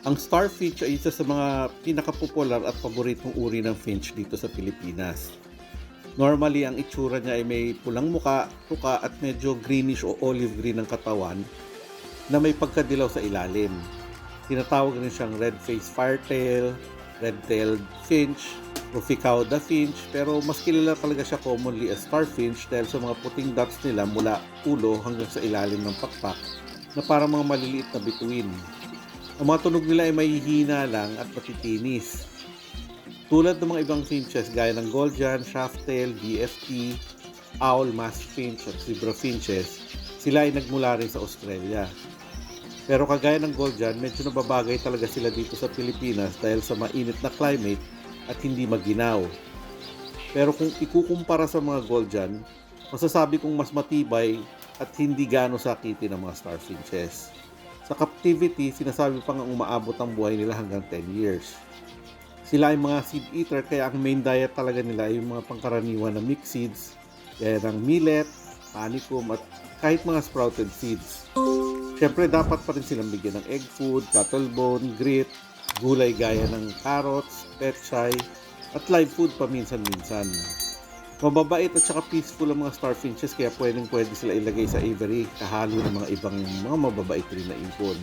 Ang starfinch ay isa sa mga pinakapopular at paboritong uri ng finch dito sa Pilipinas. Normally, ang itsura niya ay may pulang muka, tuka at medyo greenish o olive green ang katawan na may pagkadilaw sa ilalim. Tinatawag rin siyang red-faced firetail, red-tailed finch, Ruficauda finch, pero mas kilala talaga siya commonly as starfinch dahil sa mga puting dots nila mula ulo hanggang sa ilalim ng pakpak na parang mga maliliit na bituin. Ang mga tunog nila ay mahihina lang at matitinis. Tulad ng mga ibang finches gaya ng Goldjan, Shaftail, DFT, Owl, Mask Finch at Zebra Finches, sila ay nagmula rin sa Australia. Pero kagaya ng Goldjan, medyo nababagay talaga sila dito sa Pilipinas dahil sa mainit na climate at hindi maginaw. Pero kung ikukumpara sa mga Goldjan, masasabi kong mas matibay at hindi gaano sakitin ang mga starfinches. Sa captivity, sinasabi pa nga umaabot ang buhay nila hanggang 10 years. Sila ay mga seed eater kaya ang main diet talaga nila ay yung mga pangkaraniwan na mixed seeds, gaya ng millet, panicum at kahit mga sprouted seeds. Siyempre dapat pa rin silang bigyan ng egg food, cattle bone, grit, gulay gaya ng carrots, pechay, at live food paminsan-minsan. Mababait at saka peaceful ang mga starfinches kaya pwede sila ilagay sa aviary kahalo ng mga ibang mga mababait rin na ibon.